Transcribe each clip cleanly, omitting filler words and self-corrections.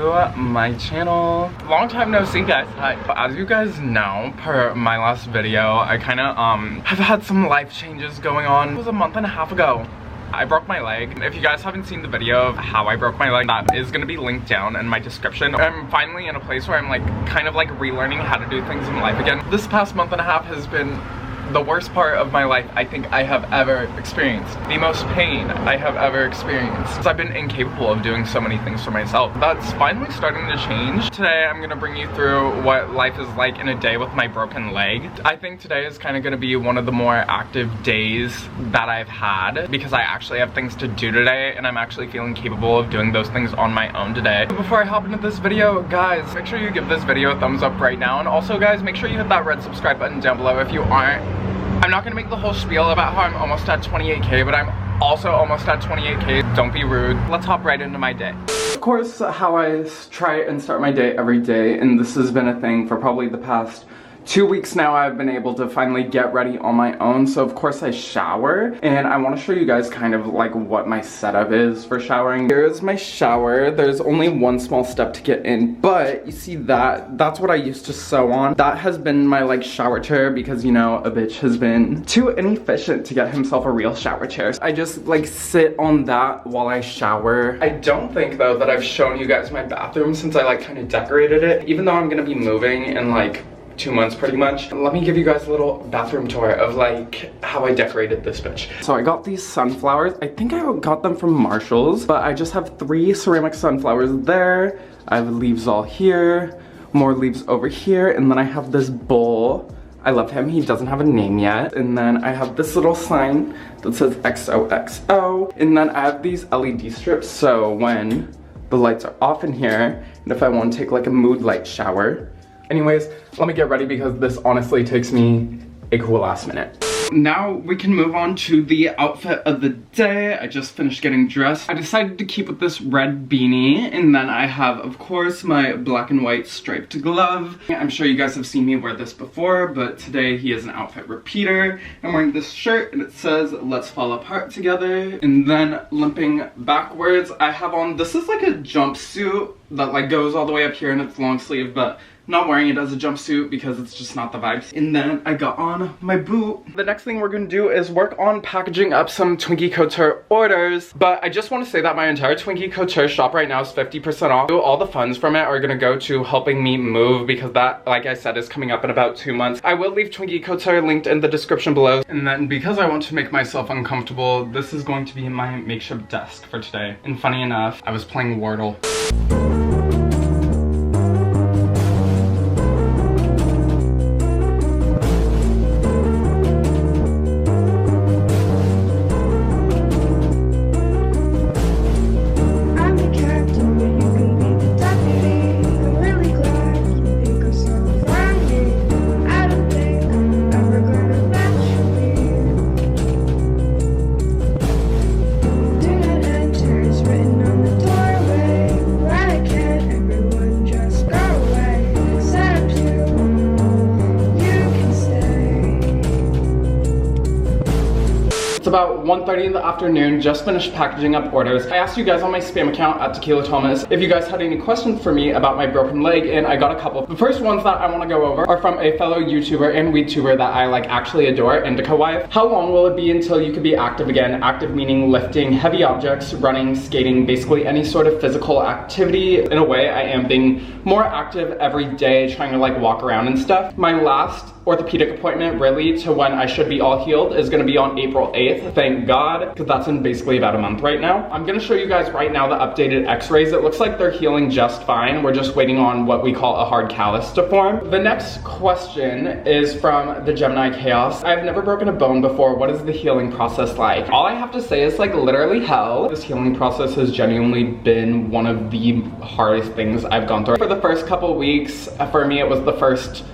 to my channel. Long time no see, guys. Hi. As you guys know, per my last video, I kind of have had some life changes going on. It was a month and a half ago. I broke my leg. If you guys haven't seen the video of how I broke my leg, that is gonna be linked down in my description. I'm finally in a place where I'm like kind of like relearning how to do things in life again. This past month and a half has been the worst part of my life I think I have ever experienced. The most pain I have ever experienced. I've been incapable of doing so many things for myself. That's finally starting to change. Today I'm gonna bring you through what life is like in a day with my broken leg. I think today is kind of gonna be one of the more active days that I've had because I actually have things to do today and I'm actually feeling capable of doing those things on my own today. Before I hop into this video, guys, make sure you give this video a thumbs up right now, and also guys, make sure you hit that red subscribe button down below if you aren't. I'm not gonna make the whole spiel about how I'm almost at 28K, but I'm also almost at 28K. Don't be rude. Let's hop right into my day. Of course, how I try and start my day every day, and this has been a thing for probably the past 2 weeks now, I've been able to finally get ready on my own. So of course I shower, and I want to show you guys kind of like what my setup is for showering. Here's my shower. There's only one small step to get in, but you see that's what I used to sew on. That has been my like shower chair because, you know, a bitch has been too inefficient to get himself a real shower chair. I just like sit on that while I shower. I don't think though that I've shown you guys my bathroom since I like kind of decorated it, even though I'm gonna be moving in like 2 months pretty much. Let me give you guys a little bathroom tour of like how I decorated this bitch. So I got these sunflowers. I think I got them from Marshall's, but I just have 3 ceramic sunflowers there. I have leaves all here, more leaves over here, and then I have this bowl. I love him, he doesn't have a name yet. And then I have this little sign that says XOXO. And then I have these LED strips, so when the lights are off in here, and if I want to take like a mood light shower. Anyways, let me get ready because this honestly takes me a cool ass minute. Now we can move on to the outfit of the day. I just finished getting dressed. I decided to keep with this red beanie, and then I have, of course, my black and white striped glove. I'm sure you guys have seen me wear this before, but today he is an outfit repeater. I'm wearing this shirt and it says, "Let's fall apart together." And then limping backwards, I have on, this is like a jumpsuit that like goes all the way up here and it's long sleeve, but not wearing it as a jumpsuit because it's just not the vibes. And then I got on my boot. The next thing we're gonna do is work on packaging up some Twinky Couture orders. But I just want to say that my entire Twinky Couture shop right now is 50% off. All the funds from it are gonna go to helping me move because that, like I said, is coming up in about 2 months. I will leave Twinky Couture linked in the description below. And then because I want to make myself uncomfortable, this is going to be my makeshift desk for today. And funny enough, I was playing Wordle. About 1:30 in the afternoon, just finished packaging up orders. I asked you guys on my spam account at Tequila Thomas if you guys had any questions for me about my broken leg, and I got a couple. The first ones that I want to go over are from a fellow YouTuber and WeedTuber that I like actually adore, Indica Wife. How long will it be until you could be active again? Active meaning lifting heavy objects, running, skating, basically any sort of physical activity. In a way, I am being more active every day, trying to like walk around and stuff. My last orthopedic appointment really to when I should be all healed is gonna be on April 8th, thank God, because that's in basically about a month right now. I'm gonna show you guys right now the updated x-rays. It looks like they're healing just fine. We're just waiting on what we call a hard callus to form. The next question is from the Gemini Chaos. I've never broken a bone before. What is the healing process like? All I have to say is like literally hell. This healing process has genuinely been one of the hardest things I've gone through. For the first couple weeks, for me it was the first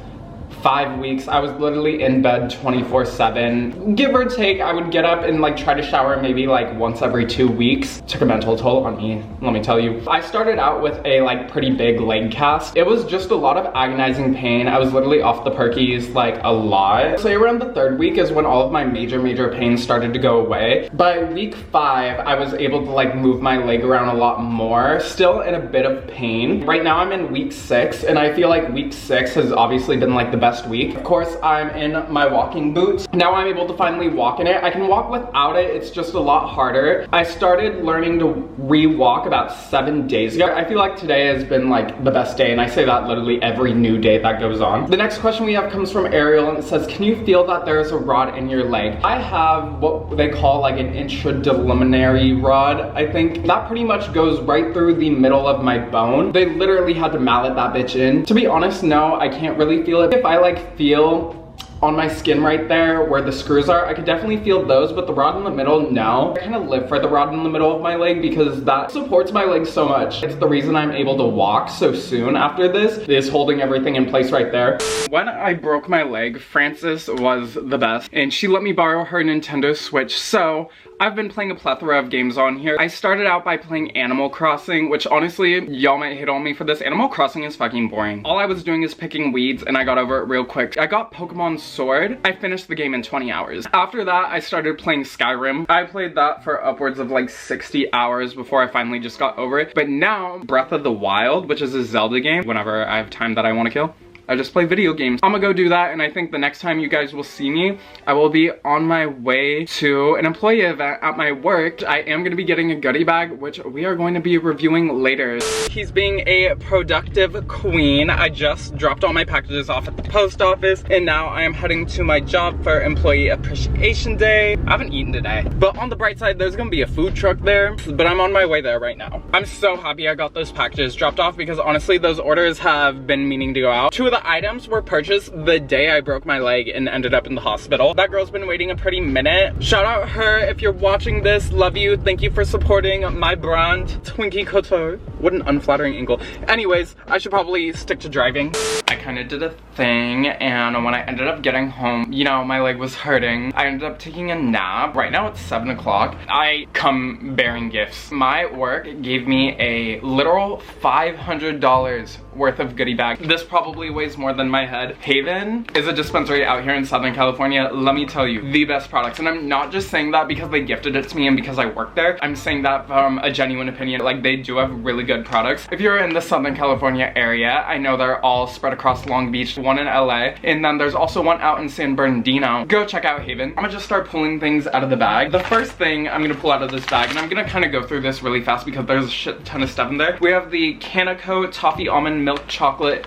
5 weeks, I was literally in bed 24/7. Give or take, I would get up and like try to shower maybe like once every 2 weeks. Took a mental toll on me, let me tell you. I started out with a like pretty big leg cast. It was just a lot of agonizing pain. I was literally off the perkies like a lot. So around the 3rd week is when all of my major pains started to go away. By week 5, I was able to like move my leg around a lot more. Still in a bit of pain. Right now I'm in week 6 and I feel like week 6 has obviously been like the best week. Of course, I'm in my walking boots. Now I'm able to finally walk in it. I can walk without it, it's just a lot harder. I started learning to re-walk about 7 days ago. I feel like today has been like the best day, and I say that literally every new day that goes on. The next question we have comes from Ariel, and it says, can you feel that there is a rod in your leg? I have what they call like an intradyliminary rod, I think. That pretty much goes right through the middle of my bone. They literally had to mallet that bitch in. To be honest, no, I can't really feel it. If I like feel on my skin right there where the screws are, I could definitely feel those, but the rod in the middle, no. I kind of live for the rod in the middle of my leg because that supports my leg so much. It's the reason I'm able to walk so soon after this, is holding everything in place right there. When I broke my leg, Frances was the best, and she let me borrow her Nintendo Switch, so I've been playing a plethora of games on here. I started out by playing Animal Crossing, which honestly, y'all might hate on me for this. Animal Crossing is fucking boring. All I was doing is picking weeds, and I got over it real quick. I got Pokemon Sword. I finished the game in 20 hours. After that, I started playing Skyrim. I played that for upwards of like 60 hours before I finally just got over it. But now, Breath of the Wild, which is a Zelda game, whenever I have time that I want to kill, I just play video games. I'm gonna go do that, and I think the next time you guys will see me, I will be on my way to an employee event at my work. I am gonna be getting a goodie bag, which we are going to be reviewing later. He's being a productive queen. I just dropped all my packages off at the post office, and now I am heading to my job for Employee Appreciation Day. I haven't eaten today, but on the bright side, there's gonna be a food truck there, but I'm on my way there right now. I'm so happy I got those packages dropped off because honestly, those orders have been meaning to go out. 2 of the items were purchased the day I broke my leg and ended up in the hospital. That girl's been waiting a pretty minute. Shout out her if you're watching this. Love you. Thank you for supporting my brand, Twinky Couture. What an unflattering angle. Anyways, I should probably stick to driving. I kind of did a thing, and when I ended up getting home, you know, my leg was hurting. I ended up taking a nap. Right now it's 7 o'clock. I come bearing gifts. My work gave me a literal $500 worth of goodie bag. This probably weighs more than my head. Haven is a dispensary out here in Southern California. Let me tell you, the best products. And I'm not just saying that because they gifted it to me and because I work there. I'm saying that from a genuine opinion. Like, they do have really good products. If you're in the Southern California area, I know they're all spread across Long Beach, one in LA, and then there's also one out in San Bernardino. Go check out Haven. I'm gonna just start pulling things out of the bag. The first thing I'm gonna pull out of this bag, and I'm gonna kind of go through this really fast because there's a shit ton of stuff in there. We have the Canaco Toffee Almond Milk Chocolate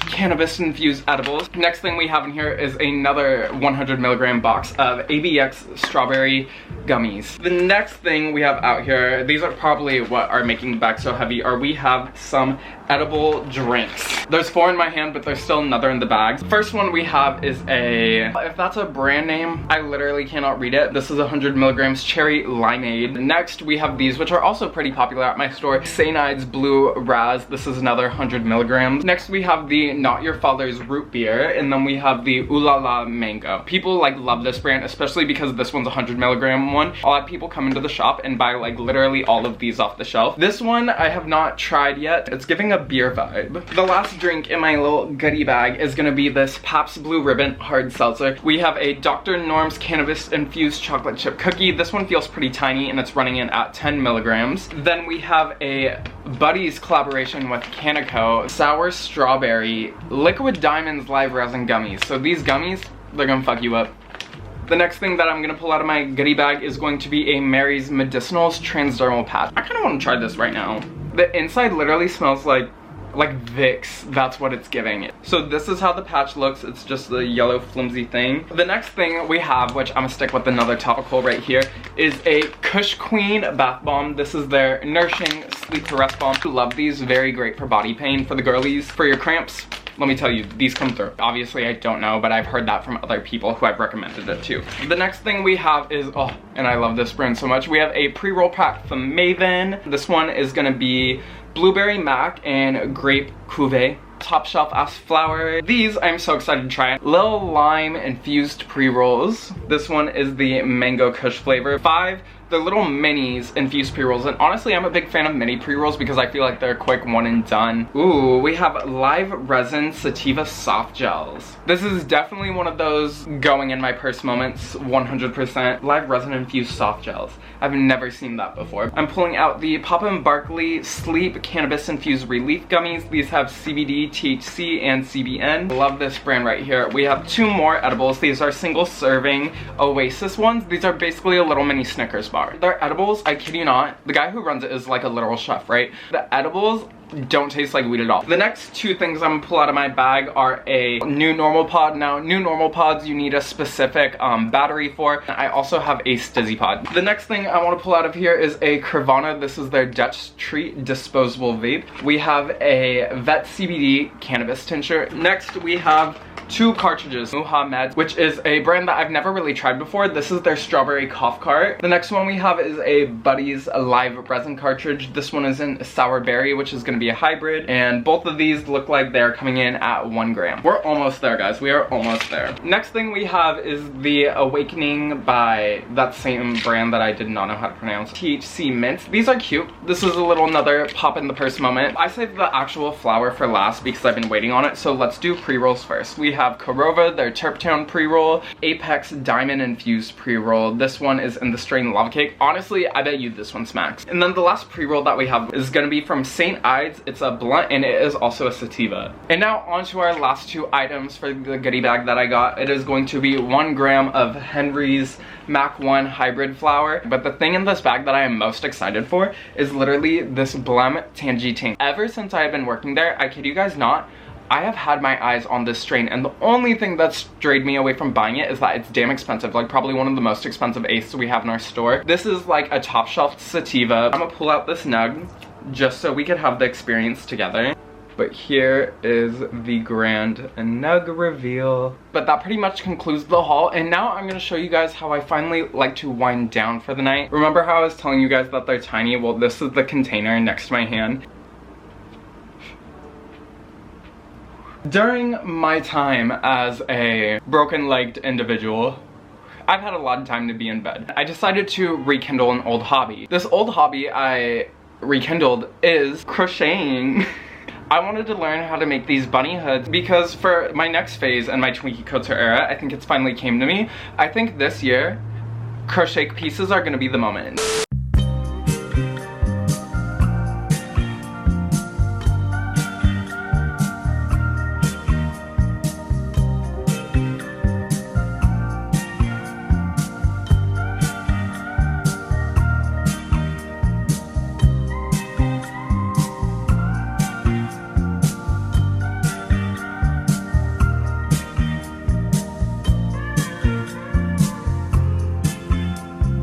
cannabis infused edibles. Next thing we have in here is another 100 milligram box of ABX strawberry gummies. The next thing we have out here, these are probably what are making the bag so heavy, are we have some edible drinks. There's 4 in my hand, but there's still another in the bags. First one we have is a, if that's a brand name, I literally cannot read it. This is 100 milligrams cherry limeade. Next we have these, which are also pretty popular at my store. Sainide's Blue Raz. This is another 100 milligrams. Next we have the Not Your Father's root beer, and then we have the Ooh La La mango. People like love this brand, especially because this one's a 100 milligram one. A lot of people come into the shop and buy like literally all of these off the shelf. This one I have not tried yet. It's giving a beer vibe. The last drink in my little goodie bag is gonna be this Pabst Blue Ribbon hard seltzer. We have a Dr. Norm's cannabis infused chocolate chip cookie. This one feels pretty tiny and it's running in at 10 milligrams. Then we have a Buddy's collaboration with Canaco sour strawberry liquid diamonds live resin gummies. So these gummies, they're gonna fuck you up. The next thing that I'm gonna pull out of my goodie bag is going to be a Mary's Medicinals transdermal patch. I kind of want to try this right now. The inside literally smells like Vicks. That's what it's giving. So this is how the patch looks. It's just the yellow flimsy thing. The next thing we have, which I'm gonna stick with another topical right here, is a Kush Queen bath bomb. This is their nourishing sleep to rest bomb. I love these. Very great for body pain, for the girlies, for your cramps. Let me tell you, these come through. Obviously, I don't know, but I've heard that from other people who I've recommended it to. The next thing we have is, oh, and I love this brand so much. We have a pre-roll pack from Maven. This one is gonna be blueberry mac and grape cuvee top shelf ass flower. These I'm so excited to try. Little lime infused pre-rolls. This one is the mango kush flavor. 5, the little minis infused pre-rolls, and honestly I'm a big fan of mini pre-rolls because I feel like they're a quick one and done. Ooh, we have live resin sativa soft gels. This is definitely one of those going in my purse moments, 100%. Live resin infused soft gels. I've never seen that before. I'm pulling out the Papa & Barkley Sleep Cannabis Infused Relief Gummies. These have CBD, THC, and CBN. Love this brand right here. We have 2 more edibles. These are single serving Oasis ones. These are basically a little mini Snickers bar. They're edibles, I kid you not. The guy who runs it is like a literal chef, right? The edibles don't taste like weed at all. The next 2 things I'm gonna pull out of my bag are a new normal pod. Now, new normal pods you need a specific battery for. I also have a Stizzy pod. The next thing I want to pull out of here is a Curvana. This is their Dutch Treat disposable vape. We have a Vet CBD cannabis tincture. Next we have 2 cartridges, Muha Meds, which is a brand that I've never really tried before. This is their strawberry cough cart. The next one we have is a Buddy's live resin cartridge. This one is in sour berry, which is going to be a hybrid, and both of these look like they're coming in at 1 gram. We're almost there, guys. We are almost there. Next thing we have is the Awakening by that same brand that I did not know how to pronounce, THC Mints. These are cute. This is a little another pop in the purse moment. I saved the actual flower for last because I've been waiting on it, so let's do pre-rolls first. We have Korova, their Terptown pre-roll, Apex Diamond Infused pre-roll. This one is in the strain Lava Cake. Honestly, I bet you this one smacks. And then the last pre-roll that we have is gonna be from St. Ides. It's a blunt and it is also a sativa. And now on to our last 2 items for the goodie bag that I got. It is going to be 1 gram of Henry's Mac 1 hybrid flower. But the thing in this bag that I am most excited for is literally this Blem Tangy Ting. Ever since I have been working there, I kid you guys not, I have had my eyes on this strain, and the only thing that strayed me away from buying it is that it's damn expensive, like probably one of the most expensive eighths we have in our store. This is like a top shelf sativa. I'm gonna pull out this nug just so we could have the experience together. But here is the grand nug reveal. But that pretty much concludes the haul, and now I'm gonna show you guys how I finally like to wind down for the night. Remember how I was telling you guys that they're tiny? Well, this is the container next to my hand. During my time as a broken-legged individual, I've had a lot of time to be in bed. I decided to rekindle an old hobby. This old hobby I rekindled is crocheting. I wanted to learn how to make these bunny hoods because for my next phase in my Twinky Couture era, I think it's finally came to me. I think this year, crochet pieces are gonna be the moment.